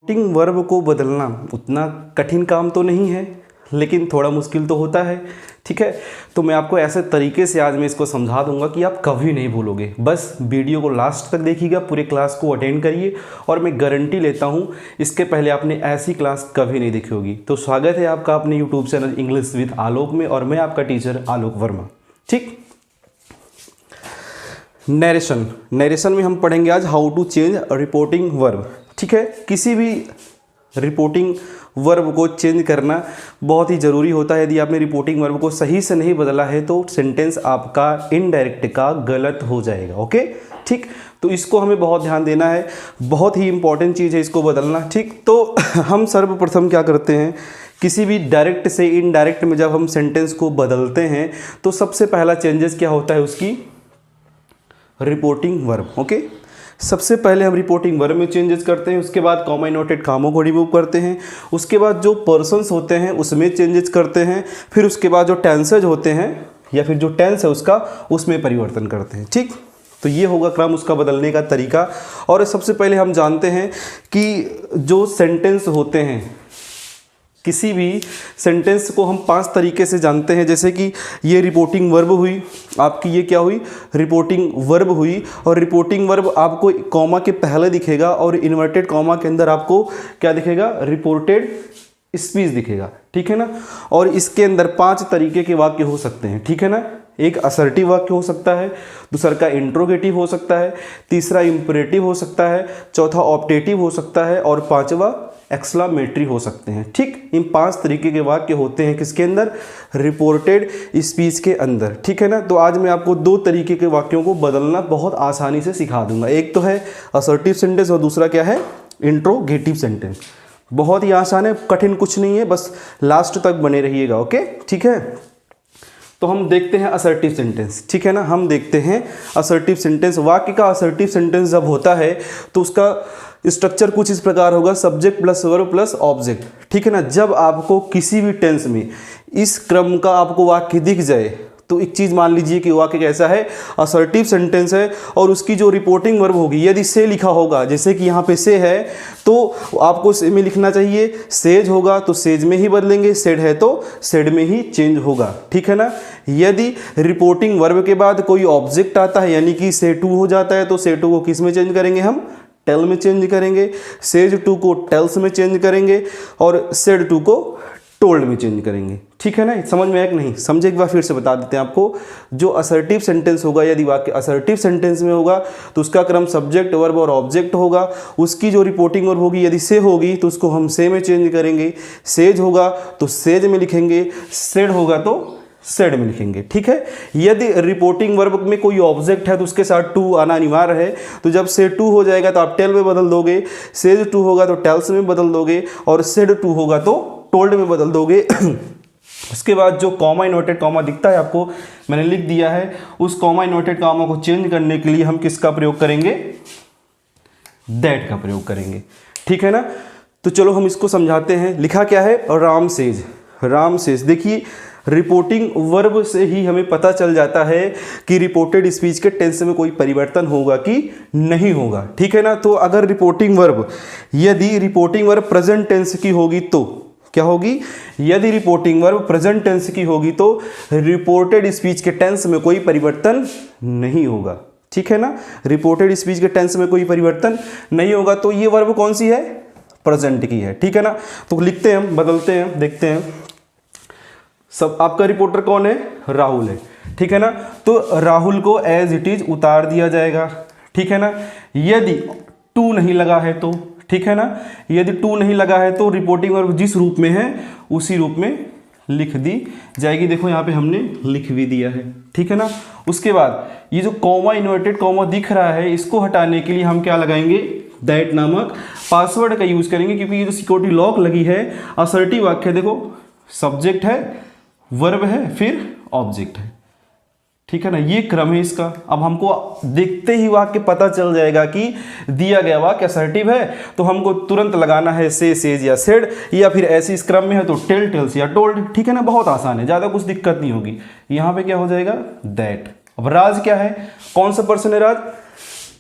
Reporting verb को बदलना उतना कठिन काम तो नहीं है, लेकिन थोड़ा मुश्किल तो होता है। ठीक है, तो मैं आपको ऐसे तरीके से आज मैं इसको समझा दूंगा कि आप कभी नहीं भूलोगे। बस वीडियो को लास्ट तक देखिएगा, पूरे क्लास को अटेंड करिए और मैं गारंटी लेता हूँ इसके पहले आपने ऐसी क्लास कभी नहीं देखी होगी। तो स्वागत है आपका अपने यूट्यूब चैनल इंग्लिश विद आलोक में, और मैं आपका टीचर आलोक वर्मा। ठीक, नरेशन में हम पढ़ेंगे आज how to change reporting verb. ठीक है, किसी भी रिपोर्टिंग वर्ब को चेंज करना बहुत ही ज़रूरी होता है। यदि आपने रिपोर्टिंग वर्ब को सही से नहीं बदला है तो सेंटेंस आपका इनडायरेक्ट का गलत हो जाएगा। ओके, ठीक, तो इसको हमें बहुत ध्यान देना है, बहुत ही इंपॉर्टेंट चीज़ है इसको बदलना। ठीक, तो हम सर्वप्रथम क्या करते हैं, किसी भी डायरेक्ट से इनडायरेक्ट में जब हम सेंटेंस को बदलते हैं तो सबसे पहला चेंजेस क्या होता है, उसकी रिपोर्टिंग वर्ब। ओके, सबसे पहले हम रिपोर्टिंग वर्ब में चेंजेस करते हैं, उसके बाद कॉमा इनवर्टेड कामों को रिमूव करते हैं, उसके बाद जो पर्सन्स होते हैं उसमें चेंजेस करते हैं, फिर उसके बाद जो टेंसेज होते हैं या फिर जो टेंस है उसका उसमें परिवर्तन करते हैं। ठीक, तो ये होगा क्रम उसका बदलने का तरीका। और सबसे पहले हम जानते हैं कि जो सेंटेंस होते हैं, किसी भी सेंटेंस को हम 5 तरीके से जानते हैं। जैसे कि ये रिपोर्टिंग वर्ब हुई आपकी, ये क्या हुई, रिपोर्टिंग वर्ब हुई। और रिपोर्टिंग वर्ब आपको कॉमा के पहले दिखेगा और इन्वर्टेड कॉमा के अंदर आपको क्या दिखेगा, रिपोर्टेड स्पीच दिखेगा। ठीक है ना, और इसके अंदर 5 तरीके के वाक्य हो सकते हैं। ठीक है ना, एक असर्टिव वाक्य हो सकता है, दूसरा का इंट्रोगेटिव हो सकता है, तीसरा इंपरेटिव हो सकता है, चौथा ऑप्टेटिव हो सकता है और पांचवा एक्सक्लामेटरी हो सकते हैं। ठीक, इन 5 तरीके के वाक्य होते हैं किसके अंदर, रिपोर्टेड स्पीच के अंदर। ठीक है ना, तो आज मैं आपको 2 तरीके के वाक्यों को बदलना बहुत आसानी से सिखा दूंगा। एक तो है असर्टिव सेंटेंस और दूसरा क्या है, इंट्रोगेटिव सेंटेंस। बहुत ही आसान है, कठिन कुछ नहीं है, बस लास्ट तक बने रहिएगा। ओके, ठीक है, तो हम देखते हैं असर्टिव सेंटेंस। ठीक है ना, हम देखते हैं असर्टिव सेंटेंस। वाक्य का असर्टिव सेंटेंस जब होता है तो उसका स्ट्रक्चर कुछ इस प्रकार होगा, subject plus verb plus object. ठीक है ना, जब आपको किसी भी टेंस में इस क्रम का आपको वाक्य दिख जाए तो एक चीज़ मान लीजिए कि वाक्य कैसा है, असर्टिव सेंटेंस है और उसकी जो रिपोर्टिंग वर्ब होगी, यदि से लिखा होगा, जैसे कि यहाँ पे से है तो आपको से में लिखना चाहिए, सेज होगा तो सेज में ही बदलेंगे, सेड है तो सेड में ही चेंज होगा। ठीक है ना, यदि रिपोर्टिंग वर्ब के बाद कोई ऑब्जेक्ट आता है यानी कि से टू हो जाता है तो से टू को किस में चेंज करेंगे, हम टेल में चेंज करेंगे, सेज टू को टेल्स में चेंज करेंगे और सेड टू को टोल्ड में चेंज करेंगे। ठीक है ना, समझ में आया कि नहीं, समझे एक बार फिर से बता देते हैं आपको। जो असर्टिव सेंटेंस होगा, यदि वाक्य असर्टिव सेंटेंस में होगा तो उसका क्रम सब्जेक्ट वर्ब और ऑब्जेक्ट होगा। उसकी जो रिपोर्टिंग वर्ब होगी, यदि से होगी तो उसको हम से में चेंज करेंगे, सेज होगा तो सेज में लिखेंगे, सेड होगा तो सेड में लिखेंगे। ठीक है, यदि रिपोर्टिंग वर्ब में कोई ऑब्जेक्ट है तो उसके साथ टू आना अनिवार्य है, तो जब से टू हो जाएगा तो आप टेल में बदल दोगे, सेज टू होगा तो टेल्स में बदल दोगे और सेड टू होगा तो टोल्ड में बदल दोगे। उसके बाद जो कॉमा इनवर्टेड कॉमा दिखता है आपको, मैंने लिख दिया है, उस कॉमा इनवर्टेड कॉमा को चेंज करने के लिए हम किसका प्रयोग करेंगे, दैट का प्रयोग करेंगे। ठीक है ना, तो चलो हम इसको समझाते हैं। लिखा क्या है, राम सेज, राम सेज। देखिए, रिपोर्टिंग वर्ब से ही हमें पता चल जाता है कि रिपोर्टेड स्पीच के टेंस में कोई परिवर्तन होगा कि नहीं होगा। ठीक है ना, तो अगर रिपोर्टिंग वर्ब, यदि रिपोर्टिंग वर्ब प्रेजेंट टेंस की होगी तो क्या होगी, यदि रिपोर्टिंग वर्ब प्रेजेंट टेंस की होगी तो रिपोर्टेड स्पीच के टेंस में कोई परिवर्तन नहीं होगा। ठीक है ना, रिपोर्टेड स्पीच के टेंस में कोई परिवर्तन नहीं होगा। तो ये वर्ब कौन सी है, प्रेजेंट की है। ठीक है ना, तो लिखते हैं, हम बदलते हैं, देखते हैं। सब आपका रिपोर्टर कौन है, राहुल है। ठीक है ना, तो राहुल को एज इट इज उतार दिया जाएगा। ठीक है ना, यदि टू नहीं लगा है तो, ठीक है ना, यदि टू नहीं लगा है तो रिपोर्टिंग वर्ब जिस रूप में है उसी रूप में लिख दी जाएगी। देखो यहाँ पे हमने लिख भी दिया है। ठीक है ना, उसके बाद ये जो कॉमा इन्वर्टेड कॉमा दिख रहा है, इसको हटाने के लिए हम क्या लगाएंगे, दैट नामक पासवर्ड का यूज करेंगे, क्योंकि ये जो सिक्योरिटी लॉक लगी है, असर्टिव वाक्य, देखो सब्जेक्ट है, वर्ब है, फिर ऑब्जेक्ट है। ठीक है ना, ये क्रम है इसका। अब हमको देखते ही वाक्य पता चल जाएगा कि दिया गया वाक्य असर्टिव है तो हमको तुरंत लगाना है से, सेज या सेड, या फिर ऐसे इस क्रम में है तो टेल, टेल्स या टोल्ड। ठीक है ना, बहुत आसान है, ज़्यादा कुछ दिक्कत नहीं होगी। यहाँ पे क्या हो जाएगा, दैट। अब राज क्या है, कौन सा पर्सन है राज,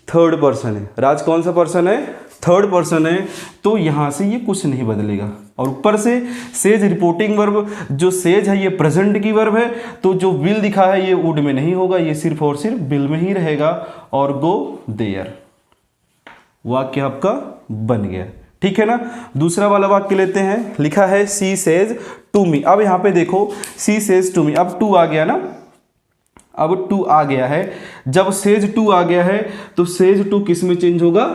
थर्ड पर्सन है। राज कौन सा पर्सन है, थर्ड पर्सन है, तो यहाँ से ये कुछ नहीं बदलेगा। और ऊपर से सेज रिपोर्टिंग वर्ब, जो सेज है ये प्रेजेंट की वर्ब है, तो जो विल दिखा है ये वुड में नहीं होगा, ये सिर्फ और सिर्फ विल में ही रहेगा। और गो देयर, वाक्य आपका बन गया, ठीक है ना। दूसरा वाला वाक्य लेते हैं, लिखा है सी सेज टू मी। अब यहाँ पे देखो सी सेज टू मी, अब टू आ गया ना, अब टू आ गया है। जब सेज टू आ गया है तो सेज टू किस में चेंज होगा,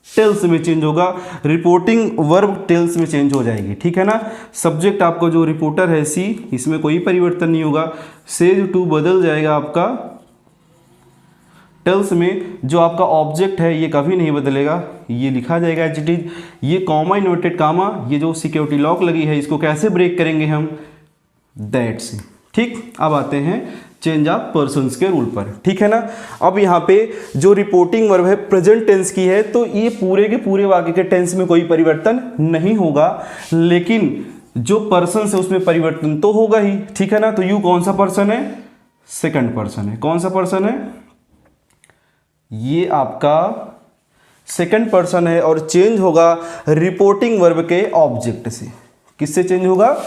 टेल्स में चेंज होगा। रिपोर्टिंग वर्ब टेल्स में चेंज हो जाएगी, ठीक है ना। सब्जेक्ट आपका जो रिपोर्टर है सी, इसमें कोई परिवर्तन नहीं होगा। सेज टू बदल जाएगा आपका टेल्स में। जो आपका ऑब्जेक्ट है ये कभी नहीं बदलेगा, ये लिखा जाएगा एज इट इज। ये कॉमा इन्वर्टेड कामा, ये जो सिक्योरिटी लॉक लगी है इसको कैसे ब्रेक करेंगे हम, दैट से, ठीक। अब आते हैं चेंज ऑफ पर्सन्स के रूल पर, ठीक है ना। अब यहाँ पे जो रिपोर्टिंग वर्ब है प्रेजेंट टेंस की है, तो ये पूरे के पूरे वाक्य के टेंस में कोई परिवर्तन नहीं होगा, लेकिन जो पर्सन है उसमें परिवर्तन तो होगा ही, ठीक है ना। तो यू कौन सा पर्सन है, सेकंड पर्सन है। कौन सा पर्सन है, ये आपका सेकंड पर्सन है, और चेंज होगा रिपोर्टिंग वर्ब के ऑब्जेक्ट से। किससे चेंज होगा,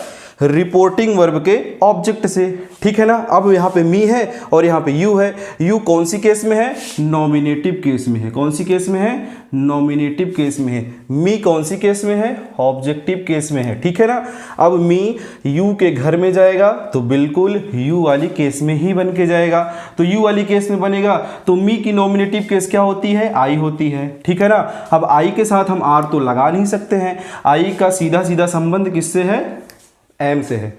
रिपोर्टिंग वर्ब के ऑब्जेक्ट से, ठीक है ना। अब यहाँ पे मी है और यहाँ पे यू है। यू कौन सी केस में है, नॉमिनेटिव केस में है। कौन सी केस में है, नॉमिनेटिव केस में है। मी कौन सी केस में है, ऑब्जेक्टिव केस में है, ठीक है ना। अब मी यू के घर में जाएगा तो बिल्कुल यू वाली केस में ही बन के जाएगा। तो यू वाली केस में बनेगा तो मी की नॉमिनेटिव केस क्या होती है, आई होती है, ठीक है ना। अब आई के साथ हम आर तो लगा नहीं सकते हैं, आई का सीधा सीधा संबंध किससे है, एम से है।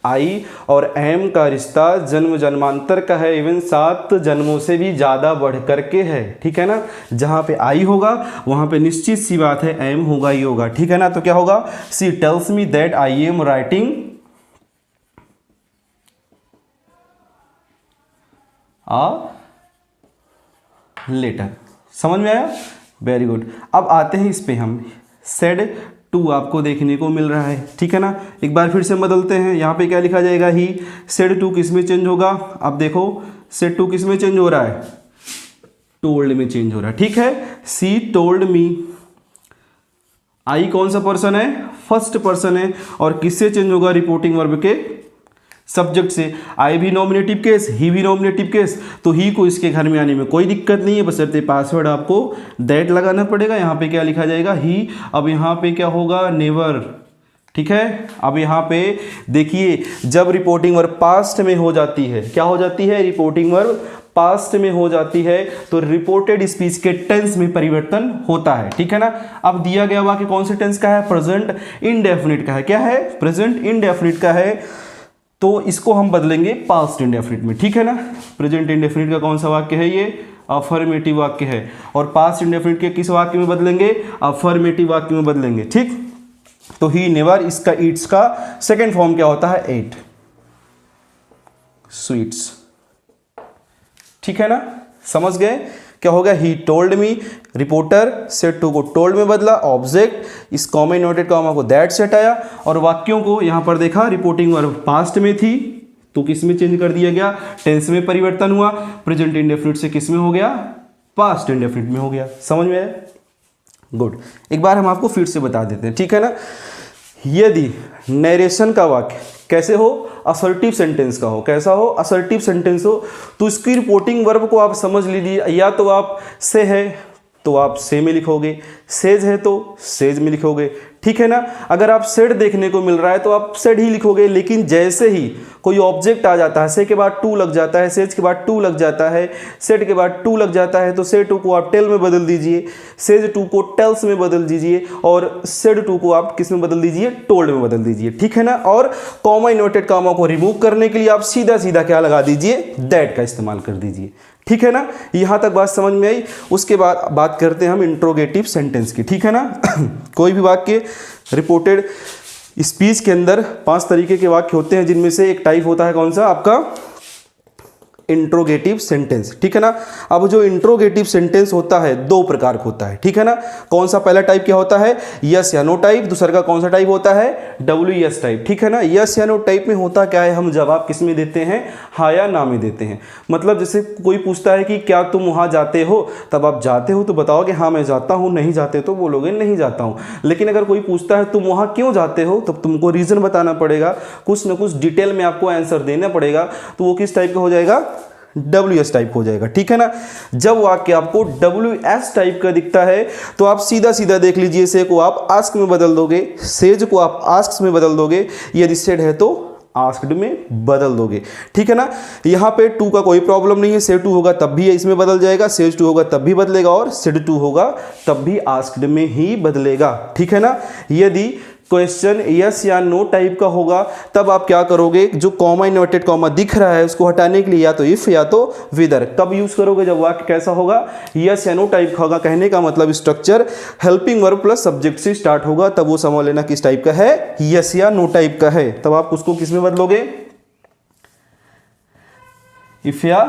आई और एम का रिश्ता जन्म जन्मांतर का है, इवन 7 जन्मों से भी ज़्यादा बढ़ करके है, ठीक है ना। जहाँ पे आई होगा वहाँ पे निश्चित सी बात है एम होगा ही होगा, ठीक है ना। तो क्या होगा, she tells me that I am writing a letter. समझ में आया, वेरी गुड। अब आते हैं इस पे, हम सेड टू आपको देखने को मिल रहा है, ठीक है ना। एक बार फिर से बदलते हैं, यहाँ पे क्या लिखा जाएगा, ही सेड टू किस में चेंज होगा। अब देखो सेड टू किस में चेंज हो रहा है, टोल्ड में चेंज हो रहा है, ठीक है। सी टोल्ड मी, आई कौन सा पर्सन है, फर्स्ट पर्सन है, और किससे चेंज होगा, रिपोर्टिंग वर्ब के सब्जेक्ट से। आई भी नॉमिनेटिव केस, ही भी नॉमिनेटिव केस, तो ही को इसके घर में आने में कोई दिक्कत नहीं है, बशर्ते पासवर्ड आपको दैट लगाना पड़ेगा। यहाँ पे क्या लिखा जाएगा, ही। अब यहाँ पे क्या होगा, नेवर, ठीक है। अब यहाँ पे देखिए जब रिपोर्टिंग वर्ब पास्ट में हो जाती है, क्या हो जाती है, रिपोर्टिंग वर्ब पास्ट में हो जाती है, तो रिपोर्टेड स्पीच के टेंस में परिवर्तन होता है, ठीक है ना। अब दिया गया वाक्य कौन से टेंस का है, प्रेजेंट इंडेफिनिट का है। क्या है, प्रेजेंट इंडेफिनिट का है, तो इसको हम बदलेंगे पास्ट इंडेफिनिट में, ठीक है ना। प्रेजेंट इंडेफिनिट का कौन सा वाक्य है, ये अफर्मेटिव वाक्य है, और पास्ट इंडेफिनिट के किस वाक्य में बदलेंगे, अफर्मेटिव वाक्य में बदलेंगे, ठीक। तो ही नेवर, इसका ईट्स का सेकेंड फॉर्म क्या होता है, एट स्वीट्स, ठीक है ना। समझ गए, क्या होगा, he told me, reporter said to को टोल्ड में बदला, ऑब्जेक्ट इस कॉमा इन्वर्टेड कॉमा को दैट से हटाया, और वाक्यों को यहाँ पर देखा रिपोर्टिंग वर्ब पास्ट में थी तो किस में चेंज कर दिया गया, टेंस में परिवर्तन हुआ। प्रेजेंट इंडेफिनिट से किस में हो गया, पास्ट इंडेफिनिट में हो गया। समझ में आया, गुड। एक बार हम आपको फिर से बता देते हैं, ठीक है ना। यदि नरेशन का वाक्य कैसे हो, असर्टिव सेंटेंस का हो, कैसा हो, असर्टिव सेंटेंस हो, तो इसकी रिपोर्टिंग वर्ब को आप समझ लीजिए, या तो आप से है तो आप से में लिखोगे, सेज है तो सेज में लिखोगे, ठीक है ना। अगर आप सेड देखने को मिल रहा है तो आप सेड ही लिखोगे, लेकिन जैसे ही कोई ऑब्जेक्ट आ जाता है, से के बाद टू लग जाता है, सेज के बाद टू लग जाता है, सेड के बाद टू लग जाता है, तो से टू को आप टेल में बदल दीजिए, सेज टू को टेल्स में बदल दीजिए, और सेड टू को आप किस में बदल दीजिए, टोल्ड में बदल दीजिए, ठीक है ना। और कॉमा इन्वर्टेड कॉमा को रिमूव करने के लिए आप सीधा सीधा क्या लगा दीजिए, दैट का इस्तेमाल कर दीजिए, ठीक है ना। यहाँ तक बात समझ में आई। उसके बाद बात करते हैं हम इंट्रोगेटिव सेंटेंस की, ठीक है ना। कोई भी वाक्य रिपोर्टेड स्पीच के अंदर 5 तरीके के वाक्य होते हैं, जिनमें से एक टाइप होता है कौन सा, आपका इंट्रोगेटिव सेंटेंस, ठीक है ना। अब जो इंट्रोगेटिव सेंटेंस होता है दो प्रकार का होता है, ठीक है ना। कौन सा पहला टाइप क्या होता है, यस या नो टाइप। दूसरा का कौन सा टाइप होता है, WS टाइप, ठीक है ना। यस या नो टाइप में होता क्या है, हम जवाब किस में देते हैं, हाँ या ना में देते हैं। मतलब जैसे कोई पूछता है कि क्या तुम वहाँ जाते हो, तब आप जाते हो तो बताओगे हाँ मैं जाता हूँ, नहीं जाते तो बोलोगे नहीं जाता हूँ। लेकिन अगर कोई पूछता है तुम वहाँ क्यों जाते हो, तब तुमको रीज़न बताना पड़ेगा, कुछ ना कुछ डिटेल में आपको आंसर देना पड़ेगा। तो वो किस टाइप का हो जाएगा, WS टाइप हो जाएगा, ठीक है ना। जब वाक्य आपको WS टाइप का दिखता है तो आप सीधा सीधा देख लीजिए, से को आप आस्क में बदल दोगे, सेज को आप आस्क में बदल दोगे, यदि सेड है तो आस्क्ड में बदल दोगे, ठीक है ना। यहाँ पे टू का कोई प्रॉब्लम नहीं है, सेड टू होगा तब भी इसमें बदल जाएगा, सेज टू होगा तब भी बदलेगा, और सेड टू होगा तब भी आस्क्ड में ही बदलेगा, ठीक है ना। यदि क्वेश्चन यस या नो टाइप का होगा तब आप क्या करोगे, जो कॉमा इन्वर्टेड कॉमा दिख रहा है उसको हटाने के लिए या तो इफ या तो विदर। कब यूज करोगे, जब वाक्य कैसा होगा, यस या नो टाइप का होगा। कहने का मतलब structure helping verb plus subject से स्टार्ट होगा, तब वो समझ लेना किस टाइप का है, यस या नो टाइप का है। तब आप उसको किस में बदलोगे, इफ या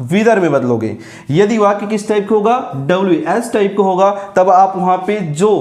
विदर में बदलोगे। यदि वाक्य किस टाइप का होगा, WS टाइप का होगा, तब आप वहां पे जो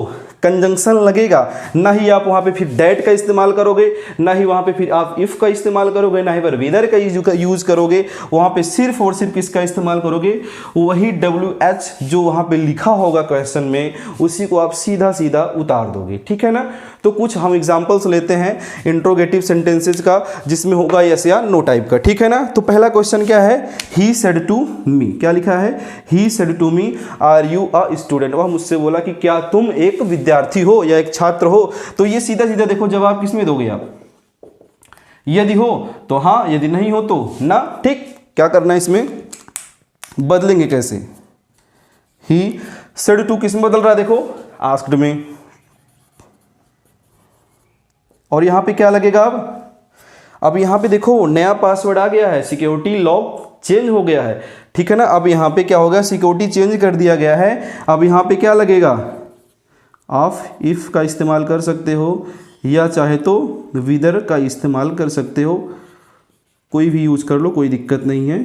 कंजंक्शन लगेगा, ना ही आप वहाँ पे फिर दैट का इस्तेमाल करोगे, ना ही वहाँ पे फिर आप इफ़ का इस्तेमाल करोगे, ना ही पर वेदर का यूज़ करोगे। वहाँ पे सिर्फ और सिर्फ किसका इस्तेमाल करोगे, वही WH जो वहाँ पे लिखा होगा क्वेश्चन में, उसी को आप सीधा सीधा उतार दोगे, ठीक है ना। तो कुछ हम एग्जाम्पल्स लेते हैं इंट्रोगेटिव सेंटेंसेज का, जिसमें होगा यस या नो टाइप का, ठीक है ना। तो पहला क्वेश्चन क्या है, ही सेड टू मी, क्या लिखा है, he said to me are you a student. वह मुझसे बोला कि क्या तुम एक विद्यार्थी हो या एक छात्र हो। तो ये सीधा सीधा देखो जवाब किस में दोगे आप, यदि हो तो हाँ, यदि नहीं हो तो ना, ठीक। क्या करना है इसमें, बदलेंगे कैसे, ही सेड टू किस में बदल रहा है, देखो आस्क्ड में, और यहां पे क्या लगेगा अब यहां पे देखो नया पासवर्ड आ गया है, सिक्योरिटी लॉक चेंज हो गया है, ठीक है ना। अब यहां पे क्या होगा, सिक्योरिटी चेंज कर दिया गया है। अब यहां पे क्या लगेगा, आप इफ का इस्तेमाल कर सकते हो या चाहे तो विदर का इस्तेमाल कर सकते हो, कोई भी यूज कर लो, कोई दिक्कत नहीं है,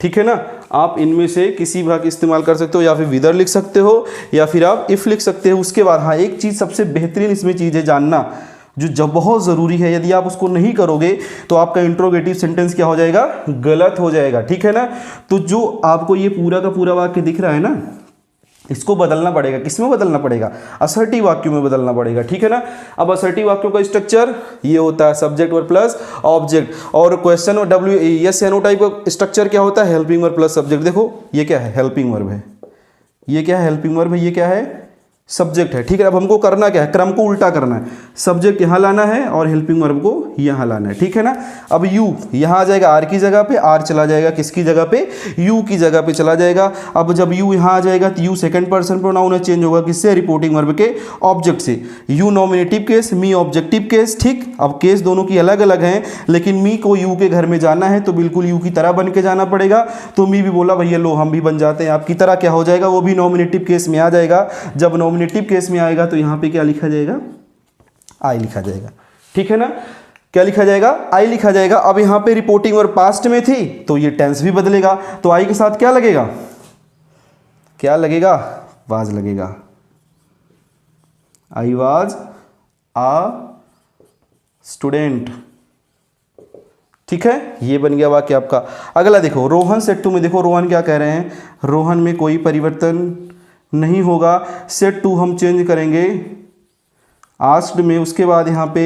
ठीक है ना। आप इनमें से किसी भाग इस्तेमाल कर सकते हो, या फिर विदर लिख सकते हो या फिर आप इफ लिख सकते हो। उसके बाद हाँ, एक चीज़ सबसे बेहतरीन इसमें चीज़ है जानना, जो जब बहुत ज़रूरी है, यदि आप उसको नहीं करोगे तो आपका इंट्रोगेटिव सेंटेंस क्या हो जाएगा, गलत हो जाएगा, ठीक है ना। तो जो आपको ये पूरा का पूरा वाक्य दिख रहा है ना, इसको बदलना पड़ेगा, किसमें बदलना पड़ेगा, असर्टिव वाक्यों में बदलना पड़ेगा, ठीक है ना। अब असर्टिव वाक्यों का स्ट्रक्चर ये होता है सब्जेक्ट वर्ब प्लस ऑब्जेक्ट, और क्वेश्चन और WS या नो टाइप का स्ट्रक्चर क्या होता है, हेल्पिंग वर्ब प्लस सब्जेक्ट। देखो ये क्या है, हेल्पिंग वर्ब है, ये क्या है, हेल्पिंग वर्ब है, ये क्या है, सब्जेक्ट है, ठीक है। अब हमको करना क्या है, क्रम को उल्टा करना है, सब्जेक्ट यहाँ लाना है और हेल्पिंग वर्ब को यहाँ लाना है, ठीक है ना। अब यू यहाँ आ जाएगा आर की जगह पे, आर चला जाएगा किसकी जगह पे, यू की जगह पे चला जाएगा। अब जब यू यहाँ आ जाएगा तो यू सेकंड पर्सन प्रोनाउन है, चेंज होगा किससे, रिपोर्टिंग वर्ब के ऑब्जेक्ट से। You nominative case, me objective case, ठीक। अब केस दोनों की अलग अलग हैं, लेकिन मी को यू के घर में जाना है तो बिल्कुल यू की तरह बन के जाना पड़ेगा। तो मी भी बोला भैया लो हम भी बन जाते हैं आपकी तरह, क्या हो जाएगा, वो भी नॉमिनेटिव केस में आ जाएगा। जब नॉमिनेटिव केस में आएगा तो यहां पे क्या लिखा जाएगा, आई लिखा जाएगा, ठीक है ना। क्या लिखा जाएगा, आई लिखा जाएगा। अब यहां पे रिपोर्टिंग और पास्ट में थी तो ये टेंस भी बदलेगा, तो आई के साथ क्या लगेगा, क्या लगेगा, वाज लगेगा, आई वाज अ स्टूडेंट, ठीक है। ये बन गया वाक्य आपका। अगला देखो, रोहन सेट टू में, देखो रोहन क्या कह रहे हैं, रोहन में कोई परिवर्तन नहीं होगा, सेट टू हम चेंज करेंगे आस्क्ड में। उसके बाद यहाँ पे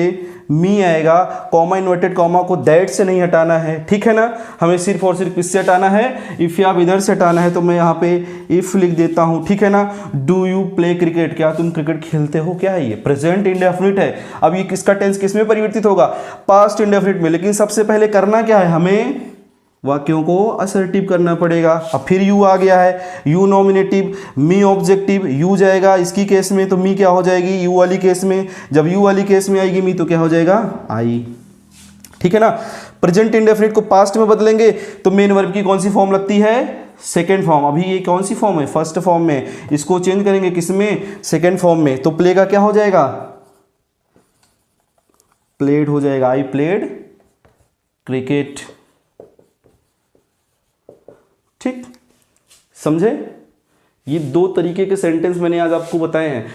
मी आएगा, कॉमा इन्वर्टेड कॉमा को दैट से नहीं हटाना है, ठीक है ना। हमें सिर्फ और सिर्फ किससे हटाना है, इफ या इधर से हटाना है। तो मैं यहाँ पे इफ लिख देता हूँ, ठीक है ना। डू यू प्ले क्रिकेट, क्या तुम क्रिकेट खेलते हो, क्या है ये, प्रेजेंट इंडेफिनिट है। अब ये किसका टेंस किस में परिवर्तित होगा, पास्ट इंडेफिनिट में। लेकिन सबसे पहले करना क्या है, हमें वाक्यों को असर्टिव करना पड़ेगा। अब फिर यू आ गया है, you nominative, me objective, you जाएगा इसकी केस में तो मी क्या हो जाएगी, यू वाली केस में। जब यू वाली केस में आएगी मी तो क्या हो जाएगा, आई, ठीक है ना। प्रेजेंट इंडेफिनिट को पास्ट में बदलेंगे तो मेन वर्ब की कौन सी फॉर्म लगती है, सेकेंड फॉर्म। अभी ये कौन सी फॉर्म है, फर्स्ट फॉर्म में, इसको चेंज करेंगे किसमें, सेकेंड फॉर्म में। तो प्ले का क्या हो जाएगा, प्लेड हो जाएगा, आई प्लेड क्रिकेट, ठीक, समझे? ये दो तरीके के सेंटेंस मैंने आज आपको बताए हैं।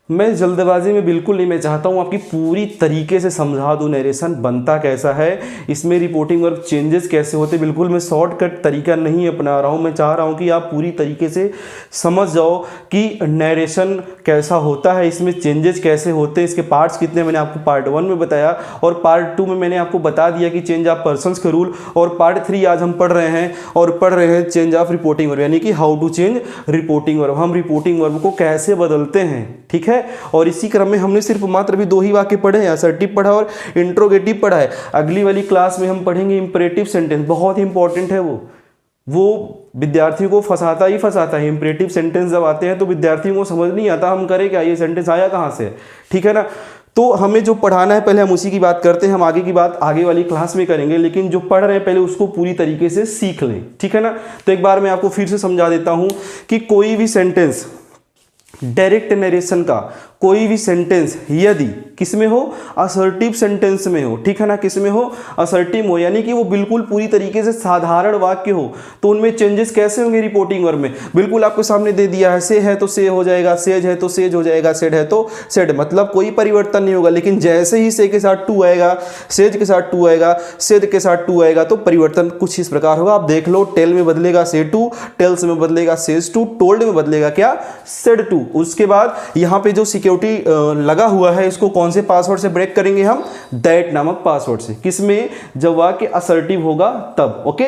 मैं जल्दबाजी में बिल्कुल नहीं, मैं चाहता हूँ आपकी पूरी तरीके से समझा दूँ नरेशन बनता कैसा है, इसमें रिपोर्टिंग वर्ब चेंजेस कैसे होते। बिल्कुल मैं शॉर्टकट तरीका नहीं अपना रहा हूँ, मैं चाह रहा हूँ कि आप पूरी तरीके से समझ जाओ कि नरेशन कैसा होता है, इसमें चेंजेस कैसे होते हैं, इसके पार्ट्स कितने मैंने आपको पार्ट 1 में बताया और पार्ट 2 में मैंने आपको बता दिया कि चेंज ऑफ पर्सन्स के रूल, और पार्ट 3 आज हम पढ़ रहे हैं और पढ़ रहे हैं चेंज ऑफ रिपोर्टिंग वर्ब, यानी कि how to change reporting verb, हम रिपोर्टिंग वर्ब को कैसे बदलते हैं। ठीक है, और इसी क्रम में हमने सिर्फ मात्र भी 2 ही वाक्य पढ़े हैं, असर्टिव पढ़ा और इंट्रोगेटिव पढ़ा है। अगली वाली क्लास में हम पढ़ेंगे इंपरेटिव सेंटेंस, बहुत ही इंपॉर्टेंट है वो विद्यार्थियों को फंसाता ही फंसाता है। इंपरेटिव सेंटेंस जब आते हैं तो विद्यार्थियों को समझ नहीं आता हम करें क्या, ये सेंटेंस आया कहाँ से। ठीक है ना, तो हमें जो पढ़ाना है पहले हम उसी की बात करते हैं, हम आगे की बात आगे वाली क्लास में करेंगे, लेकिन जो पढ़ रहे हैं पहले उसको पूरी तरीके से सीख लें। ठीक है ना, तो एक बार मैं आपको फिर से समझा देता हूं कि कोई भी सेंटेंस, डायरेक्ट नरेशन का कोई भी सेंटेंस यदि किसमें हो, असर्टिव सेंटेंस में हो, ठीक है ना, किसमें हो, असर्टिव हो, यानी कि वो बिल्कुल पूरी तरीके से साधारण वाक्य हो, तो उनमें चेंजेस कैसे होंगे रिपोर्टिंग वर्ब में। बिल्कुल आपको सामने दे दिया है, से है तो से हो जाएगा, सेज है तो सेज हो जाएगा, सेड है तो सेड, मतलब कोई परिवर्तन नहीं होगा। लेकिन जैसे ही से के साथ टू आएगा, सेज के साथ टू आएगा, सेड के साथ टू आएगा, तो परिवर्तन कुछ इस प्रकार होगा। आप देख लो, टेल में बदलेगा से टू, टेल्स में बदलेगा सेज टू, टोल्ड में बदलेगा क्या, सेड टू। उसके बाद यहाँ पे जो सिक्योरिटी लगा हुआ है इसको कौन से पासवर्ड से ब्रेक करेंगे हम, दैट नामक पासवर्ड से। किसमें, जब वाक्य असर्टिव होगा तब। ओके,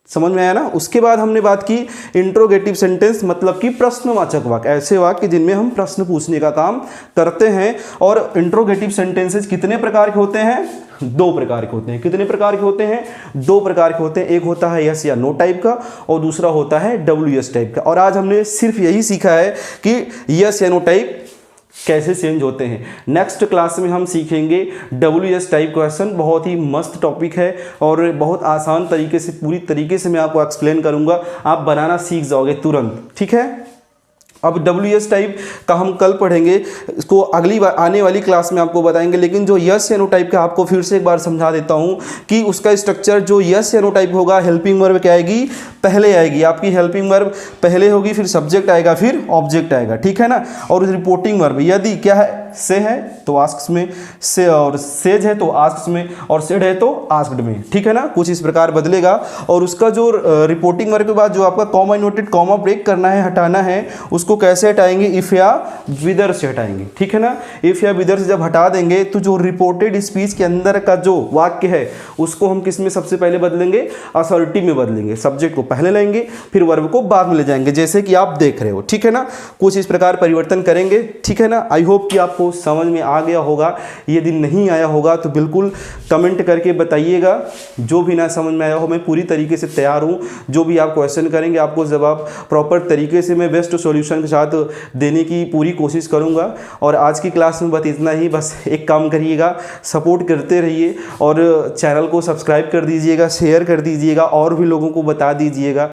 समझ में आया ना। उसके बाद हमने बात की इंट्रोगेटिव सेंटेंस, मतलब कि प्रश्नवाचक वाक्य, ऐसे वाक्य जिनमें हम प्रश्न पूछने का काम करते हैं। और इंट्रोगेटिव सेंटेंसेस कितने प्रकार के होते हैं, 2 प्रकार के होते हैं। कितने प्रकार के होते हैं, 2 प्रकार के होते हैं। एक होता है यस या नो टाइप का और दूसरा होता है WS टाइप का। और आज हमने सिर्फ यही सीखा है कि यस या नो टाइप कैसे चेंज होते हैं। नेक्स्ट क्लास में हम सीखेंगे WS टाइप क्वेश्चन, बहुत ही मस्त टॉपिक है और बहुत आसान तरीके से, पूरी तरीके से मैं आपको एक्सप्लेन करूंगा, आप बनाना सीख जाओगे तुरंत। ठीक है, अब WS टाइप का हम कल पढ़ेंगे, इसको अगली बार आने वाली क्लास में आपको बताएंगे। लेकिन जो यस या नो टाइप का आपको फिर से एक बार समझा देता हूं कि उसका स्ट्रक्चर जो यस या नो टाइप होगा, हेल्पिंग वर्ब क्या आएगी, पहले आएगी आपकी हेल्पिंग वर्ब पहले होगी, फिर सब्जेक्ट आएगा, फिर ऑब्जेक्ट आएगा। ठीक है ना, और रिपोर्टिंग वर्ब यदि क्या है, से है तो आस्क्स में, से और सेज है तो आस्क्स में, और सेड है तो आस्क्ड में। ठीक है ना, कुछ इस प्रकार बदलेगा। और उसका जो रिपोर्टिंग वर्ब के बाद जो आपका कॉमा नोटेड कॉमा ब्रेक करना है, हटाना है, उसको कैसे हटाएंगे, इफ या विदर से हटाएंगे। ठीक है ना, इफ या विदर से जब हटा देंगे तो जो रिपोर्टेड स्पीच के अंदर का जो वाक्य है उसको हम किस में सबसे पहले बदलेंगे, असर्टिव में बदलेंगे। सब्जेक्ट को पहले लाएंगे, फिर वर्ब को बाद में ले जाएंगे, जैसे कि आप देख रहे हो। ठीक है ना, कुछ इस प्रकार परिवर्तन करेंगे। ठीक है ना, आई होप कि आपको समझ में आ गया होगा। यदि नहीं आया होगा तो बिल्कुल कमेंट करके बताइएगा। जो भी ना समझ में आया हो, मैं पूरी तरीके से तैयार हूँ। जो भी आप क्वेश्चन करेंगे आपको जवाब प्रॉपर तरीके से मैं बेस्ट सॉल्यूशन के साथ देने की पूरी कोशिश करूँगा। और आज की क्लास में बस इतना ही। बस एक काम करिएगा, सपोर्ट करते रहिए और चैनल को सब्सक्राइब कर दीजिएगा, शेयर कर दीजिएगा और भी लोगों को बता दीजिएगा।